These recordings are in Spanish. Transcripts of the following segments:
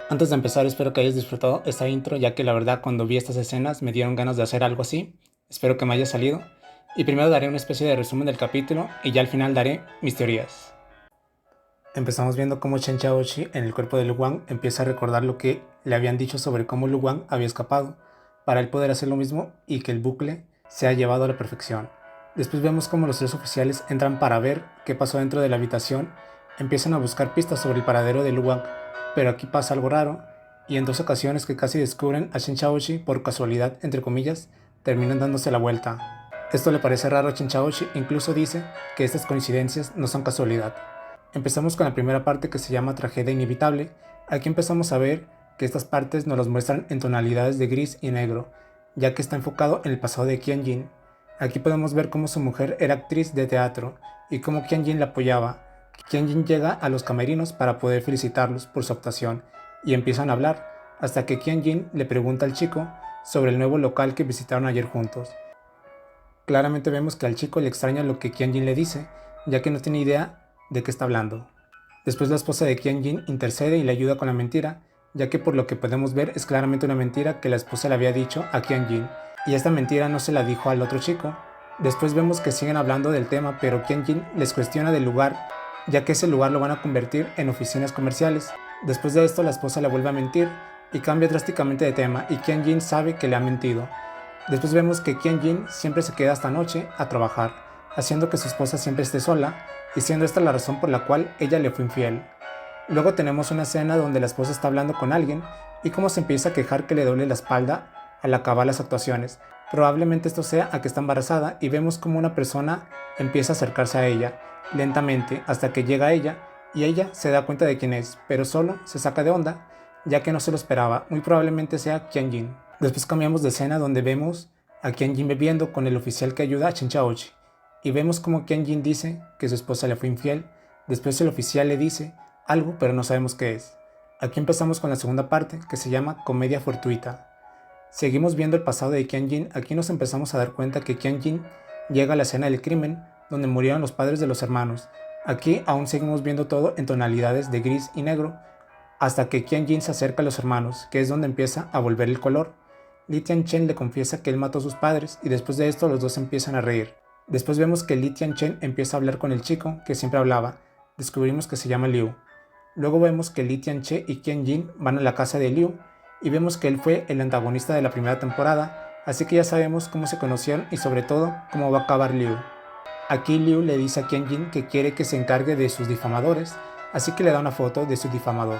Antes de empezar, espero que hayas disfrutado esta intro, ya que la verdad cuando vi estas escenas me dieron ganas de hacer algo así. Espero que me haya salido. Y primero daré una especie de resumen del capítulo y ya al final daré mis teorías. Empezamos viendo cómo Chen Xiaoxi en el cuerpo de Lu Wang empieza a recordar lo que le habían dicho sobre cómo Lu Wang había escapado, para él poder hacer lo mismo y que el bucle se ha llevado a la perfección. Después vemos cómo los tres oficiales entran para ver qué pasó dentro de la habitación, empiezan a buscar pistas sobre el paradero de Lu Wang, pero aquí pasa algo raro, y en dos ocasiones que casi descubren a Chen Xiaoxi por casualidad, entre comillas, terminan dándose la vuelta. Esto le parece raro a Chen Xiaoxi, incluso dice que estas coincidencias no son casualidad. Empezamos con la primera parte que se llama Tragedia Inevitable. Aquí empezamos a ver que estas partes nos las muestran en tonalidades de gris y negro, ya que está enfocado en el pasado de Qianjin. Aquí podemos ver cómo su mujer era actriz de teatro y cómo Qianjin la apoyaba. Qianjin llega a los camerinos para poder felicitarlos por su actuación y empiezan a hablar, hasta que Qianjin le pregunta al chico sobre el nuevo local que visitaron ayer juntos. Claramente vemos que al chico le extraña lo que Qianjin le dice, ya que no tiene idea de qué está hablando. Después la esposa de Qianjin intercede y le ayuda con la mentira, ya que por lo que podemos ver es claramente una mentira que la esposa le había dicho a Qianjin, y esta mentira no se la dijo al otro chico. Después vemos que siguen hablando del tema, pero Qianjin les cuestiona del lugar, ya que ese lugar lo van a convertir en oficinas comerciales. Después de esto la esposa le vuelve a mentir y cambia drásticamente de tema, y Qianjin sabe que le ha mentido. Después vemos que Qianjin siempre se queda hasta noche a trabajar, haciendo que su esposa siempre esté sola, y siendo esta la razón por la cual ella le fue infiel. Luego tenemos una escena donde la esposa está hablando con alguien y cómo se empieza a quejar que le duele la espalda al acabar las actuaciones. Probablemente esto sea a que está embarazada, y vemos como una persona empieza a acercarse a ella, lentamente, hasta que llega a ella, y ella se da cuenta de quién es, pero solo se saca de onda, ya que no se lo esperaba, muy probablemente sea Qianjin. Después cambiamos de escena donde vemos a Qianjin bebiendo con el oficial que ayuda a Chen Xiaoxi, y vemos como Qianjin dice que su esposa le fue infiel. Después el oficial le dice algo, pero no sabemos qué es. Aquí empezamos con la segunda parte, que se llama Comedia Fortuita. Seguimos viendo el pasado de Qianjin. Aquí nos empezamos a dar cuenta que Qianjin llega a la escena del crimen, donde murieron los padres de los hermanos. Aquí aún seguimos viendo todo en tonalidades de gris y negro, hasta que Qianjin se acerca a los hermanos, que es donde empieza a volver el color. Li Tianchen le confiesa que él mató a sus padres, y después de esto los dos empiezan a reír. Después vemos que Li Tianchen empieza a hablar con el chico que siempre hablaba. Descubrimos que se llama Liu. Luego vemos que Li Tianche y Qianjin van a la casa de Liu, y vemos que él fue el antagonista de la primera temporada, así que ya sabemos cómo se conocieron y sobre todo cómo va a acabar Liu. Aquí Liu le dice a Qianjin que quiere que se encargue de sus difamadores, así que le da una foto de su difamador.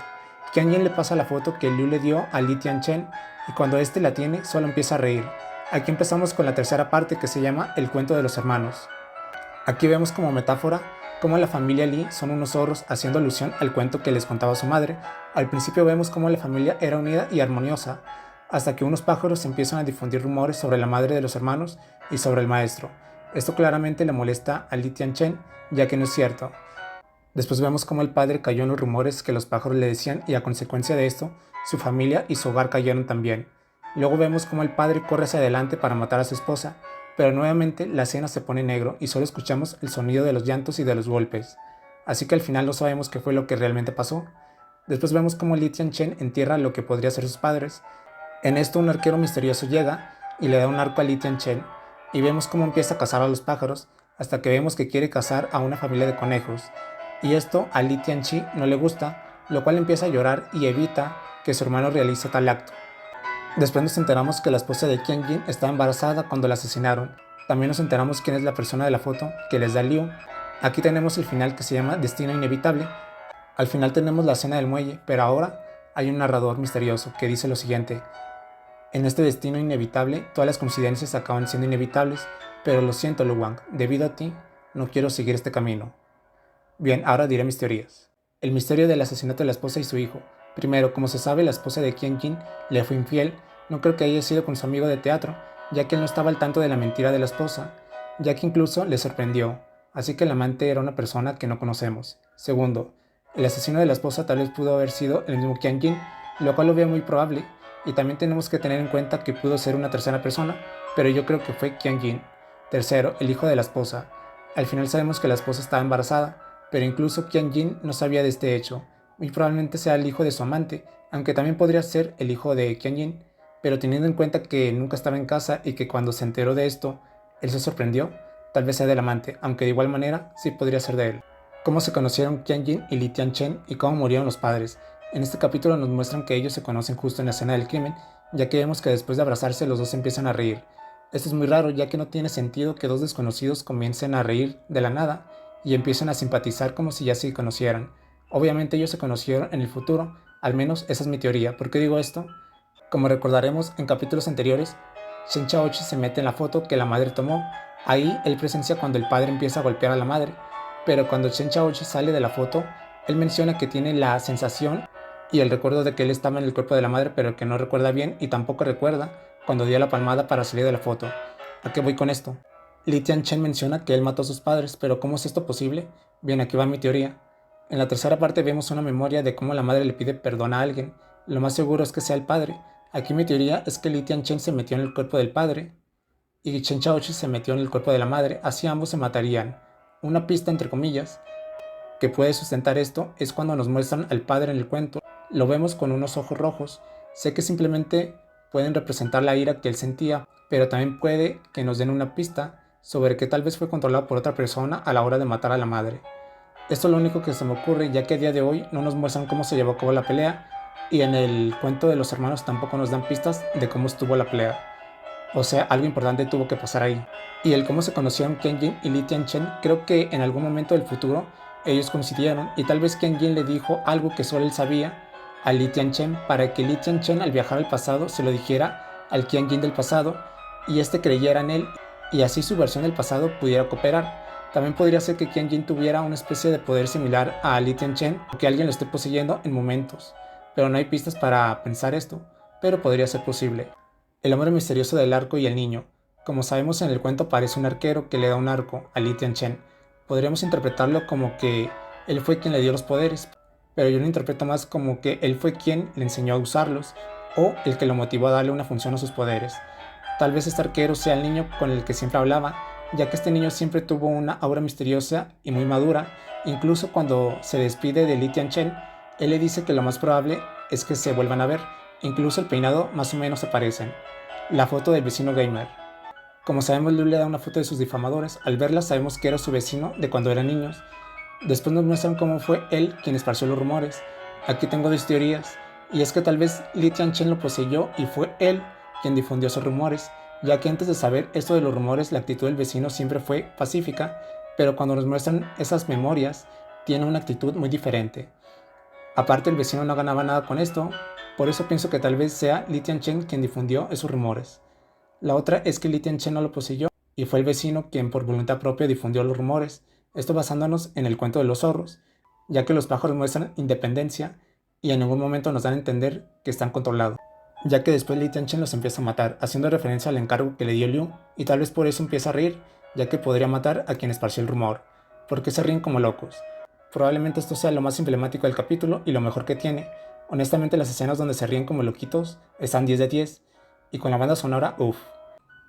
Qianjin le pasa la foto que Liu le dio a Li Tianchen, y cuando este la tiene solo empieza a reír. Aquí empezamos con la tercera parte, que se llama El cuento de los hermanos. Aquí vemos como metáfora cómo la familia Li son unos zorros, haciendo alusión al cuento que les contaba su madre. Al principio vemos cómo la familia era unida y armoniosa, hasta que unos pájaros empiezan a difundir rumores sobre la madre de los hermanos y sobre el maestro. Esto claramente le molesta a Li Tianchen, ya que no es cierto. Después vemos cómo el padre cayó en los rumores que los pájaros le decían, y a consecuencia de esto, su familia y su hogar cayeron también. Luego vemos cómo el padre corre hacia adelante para matar a su esposa, pero nuevamente la escena se pone negro y solo escuchamos el sonido de los llantos y de los golpes. Así que al final no sabemos qué fue lo que realmente pasó. Después vemos cómo Li Tianchen entierra lo que podría ser sus padres. En esto un arquero misterioso llega y le da un arco a Li Tianchen, y vemos cómo empieza a cazar a los pájaros, hasta que vemos que quiere cazar a una familia de conejos. Y esto a Li Tianchi no le gusta, lo cual empieza a llorar y evita que su hermano realice tal acto. Después nos enteramos que la esposa de Qianjin estaba embarazada cuando la asesinaron. También nos enteramos quién es la persona de la foto que les da Liu. Aquí tenemos el final, que se llama Destino Inevitable. Al final tenemos la escena del muelle, pero ahora hay un narrador misterioso que dice lo siguiente: en este destino inevitable, todas las coincidencias acaban siendo inevitables, pero lo siento, Lu Wang, debido a ti, no quiero seguir este camino. Bien, ahora diré mis teorías. El misterio del asesinato de la esposa y su hijo. Primero, como se sabe, la esposa de Qianjin le fue infiel. No creo que haya sido con su amigo de teatro, ya que él no estaba al tanto de la mentira de la esposa, ya que incluso le sorprendió, así que el amante era una persona que no conocemos. Segundo, el asesino de la esposa tal vez pudo haber sido el mismo Qianjin, lo cual lo veo muy probable, y también tenemos que tener en cuenta que pudo ser una tercera persona, pero yo creo que fue Qian Jin. Tercero, el hijo de la esposa. Al final sabemos que la esposa estaba embarazada, pero incluso Qian Jin no sabía de este hecho. Muy probablemente sea el hijo de su amante, aunque también podría ser el hijo de Qian Jin, pero teniendo en cuenta que nunca estaba en casa y que cuando se enteró de esto, él se sorprendió, tal vez sea del amante, aunque de igual manera sí podría ser de él. Cómo se conocieron Qian Jin y Li Tianchen y cómo murieron los padres. En este capítulo nos muestran que ellos se conocen justo en la escena del crimen, ya que vemos que después de abrazarse los dos empiezan a reír. Esto es muy raro, ya que no tiene sentido que dos desconocidos comiencen a reír de la nada y empiecen a simpatizar como si ya se conocieran. Obviamente ellos se conocieron en el futuro, al menos esa es mi teoría. ¿Por qué digo esto? Como recordaremos en capítulos anteriores, Shen Chaochi se mete en la foto que la madre tomó. Ahí él presencia cuando el padre empieza a golpear a la madre, pero cuando Shen Chaochi sale de la foto, él menciona que tiene la sensación y el recuerdo de que él estaba en el cuerpo de la madre, pero que no recuerda bien y tampoco recuerda cuando dio la palmada para salir de la foto. ¿A qué voy con esto? Li Tianchen menciona que él mató a sus padres, pero ¿cómo es esto posible? Bien, aquí va mi teoría. En la tercera parte vemos una memoria de cómo la madre le pide perdón a alguien. Lo más seguro es que sea el padre. Aquí mi teoría es que Li Tianchen se metió en el cuerpo del padre y Chen Chaochi se metió en el cuerpo de la madre, así ambos se matarían. Una pista entre comillas que puede sustentar esto es cuando nos muestran al padre en el cuento. Lo vemos con unos ojos rojos. Sé que simplemente pueden representar la ira que él sentía, pero también puede que nos den una pista sobre que tal vez fue controlado por otra persona a la hora de matar a la madre. Esto es lo único que se me ocurre, ya que a día de hoy no nos muestran cómo se llevó a cabo la pelea y en el cuento de los hermanos tampoco nos dan pistas de cómo estuvo la pelea. O sea, algo importante tuvo que pasar ahí. Y el cómo se conocieron Qian Jin y Li Tianchen, creo que en algún momento del futuro ellos coincidieron y tal vez Qian Jin le dijo algo que solo él sabía a Li Tianchen para que Li Tianchen al viajar al pasado se lo dijera al Qian Jin del pasado y este creyera en él y así su versión del pasado pudiera cooperar. También podría ser que Qian Jin tuviera una especie de poder similar a Li Tianchen o que alguien lo esté poseyendo en momentos, pero no hay pistas para pensar esto, pero podría ser posible. El hombre misterioso del arco y el niño. Como sabemos en el cuento aparece un arquero que le da un arco a Li Tianchen. Podríamos interpretarlo como que él fue quien le dio los poderes, pero yo lo interpreto más como que él fue quien le enseñó a usarlos o el que lo motivó a darle una función a sus poderes. Tal vez este arquero sea el niño con el que siempre hablaba, ya que este niño siempre tuvo una aura misteriosa y muy madura. Incluso cuando se despide de Li Tianchen, él le dice que lo más probable es que se vuelvan a ver. Incluso el peinado más o menos se parecen. La foto del vecino gamer. Como sabemos, Liu le da una foto de sus difamadores. Al verla sabemos que era su vecino de cuando eran niños. Después nos muestran cómo fue él quien esparció los rumores. Aquí tengo dos teorías, y es que tal vez Li Tianchen lo poseyó y fue él quien difundió esos rumores, ya que antes de saber esto de los rumores la actitud del vecino siempre fue pacífica, pero cuando nos muestran esas memorias tiene una actitud muy diferente. Aparte el vecino no ganaba nada con esto, por eso pienso que tal vez sea Li Tianchen quien difundió esos rumores. La otra es que Li Tianchen no lo poseyó y fue el vecino quien por voluntad propia difundió los rumores, esto basándonos en el cuento de los zorros, ya que los pájaros muestran independencia y en ningún momento nos dan a entender que están controlados, ya que después Li Tianchen los empieza a matar, haciendo referencia al encargo que le dio Liu, y tal vez por eso empieza a reír, ya que podría matar a quien esparció el rumor, porque se ríen como locos. Probablemente esto sea lo más emblemático del capítulo y lo mejor que tiene. Honestamente las escenas donde se ríen como loquitos están 10 de 10, y con la banda sonora, uff.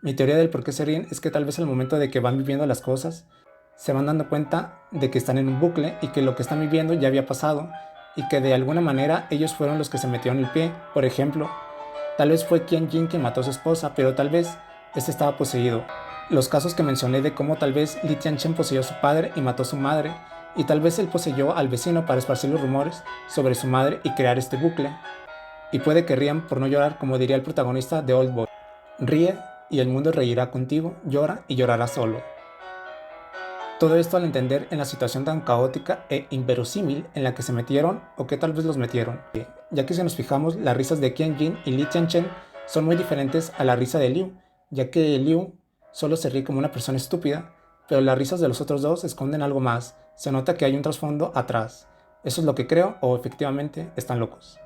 Mi teoría del por qué se ríen es que tal vez al momento de que van viviendo las cosas, se van dando cuenta de que están en un bucle y que lo que están viviendo ya había pasado y que de alguna manera ellos fueron los que se metieron el pie. Por ejemplo, tal vez fue Qian Jin quien mató a su esposa, pero tal vez este estaba poseído. Los casos que mencioné de cómo tal vez Li Tianchen poseyó a su padre y mató a su madre, y tal vez él poseyó al vecino para esparcir los rumores sobre su madre y crear este bucle. Y puede que rían por no llorar, como diría el protagonista de Old Boy. Ríe y el mundo reirá contigo, llora y llorará solo. Todo esto al entender en la situación tan caótica e inverosímil en la que se metieron o que tal vez los metieron. Ya que si nos fijamos, las risas de Qian Jin y Li Tianchen son muy diferentes a la risa de Liu, ya que Liu solo se ríe como una persona estúpida, pero las risas de los otros dos esconden algo más, se nota que hay un trasfondo atrás. Eso es lo que creo, o efectivamente están locos.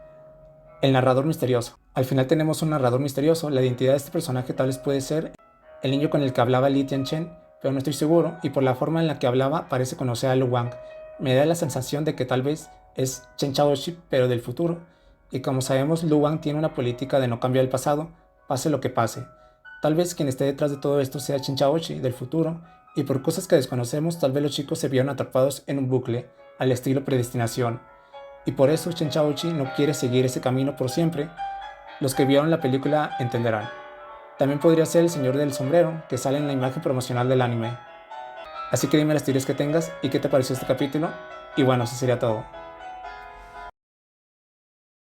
El narrador misterioso. Al final tenemos un narrador misterioso, la identidad de este personaje tal vez puede ser el niño con el que hablaba Li Tianchen, pero no estoy seguro, y por la forma en la que hablaba parece conocer a Lu Wang. Me da la sensación de que tal vez es Chen Chaoshi, pero del futuro, Y como sabemos, Luwan tiene una política de no cambiar el pasado, pase lo que pase. Tal vez quien esté detrás de todo esto sea Chinchaochi del futuro, y por cosas que desconocemos, tal vez los chicos se vieron atrapados en un bucle, al estilo predestinación. Y por eso Chinchaochi no quiere seguir ese camino por siempre. Los que vieron la película entenderán. También podría ser el señor del sombrero, que sale en la imagen promocional del anime. Así que dime las teorías que tengas y qué te pareció este capítulo. Y bueno, eso sería todo.